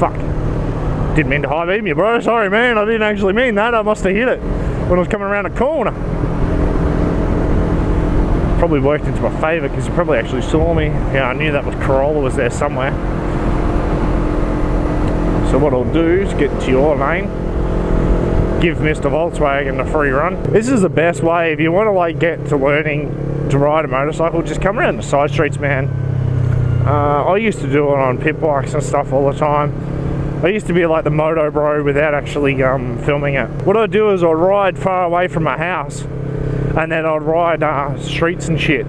Fuck. Didn't mean to high beam you, bro. Sorry, man. I didn't actually mean that. I must have hit it when I was coming around the corner. Probably worked into my favour because you probably actually saw me. Yeah, I knew that was Corolla was there somewhere. So what I'll do is get into your lane, give Mr. Volkswagen a free run. This is the best way if you want to like get to learning to ride a motorcycle. Just come around the side streets, man. I used to do it on pit bikes and stuff all the time. I used to be like the moto bro without actually filming it. What I'd do is I'd ride far away from my house and then I'd ride streets and shit,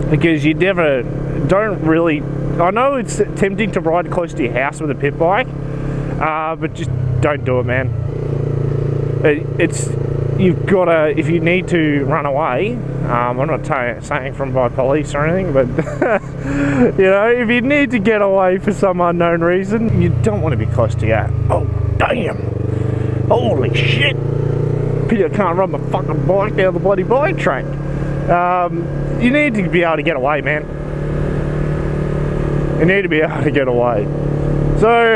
because you never don't really, I know it's tempting to ride close to your house with a pit bike, but just don't do it, man. It's you've got to, if you need to run away, I'm not saying from by police or anything, but you know, if you need to get away for some unknown reason, you don't want to be close to that. Oh damn, holy shit, pity I can't run my fucking bike down the bloody bike track. You need to be able to get away, man. You need to be able to get away. So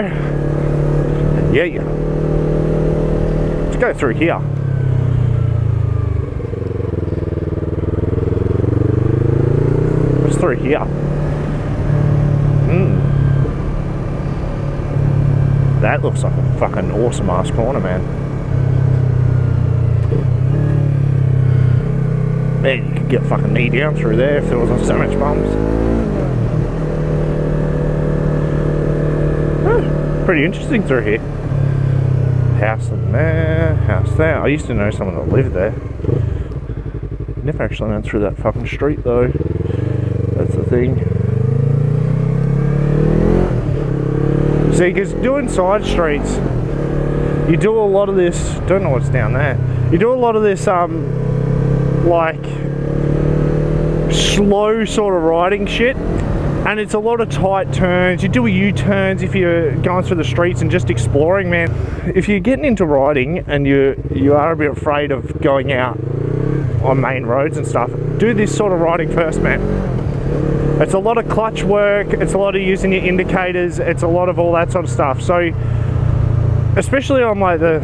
yeah, let's go through here. Through here. That looks like a fucking awesome ass corner, man. Man, you could get fucking knee down through there if there wasn't so much bumps. Pretty interesting through here. House in there, house there. I used to know someone that lived there. Never actually went through that fucking street though. That's the thing. See, because doing side streets, you do a lot of this, don't know what's down there, you do a lot of this like slow sort of riding shit, and it's a lot of tight turns. You do a U-turns if you're going through the streets and just exploring, man. If you're getting into riding and you are a bit afraid of going out on main roads and stuff, do this sort of riding first, man. It's a lot of clutch work, it's a lot of using your indicators, it's a lot of all that sort of stuff. So, especially on like the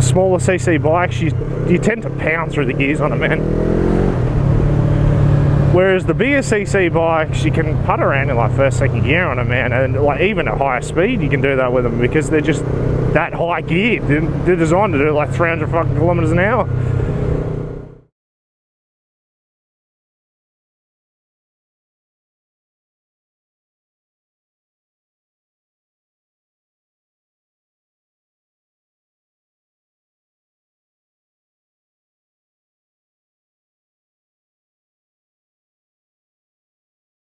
smaller CC bikes, you tend to pound through the gears on them, man. Whereas the bigger CC bikes, you can putt around in like first, second gear on them, man. And like even at higher speed, you can do that with them because they're just that high gear. They're designed to do like 300 fucking kilometers an hour.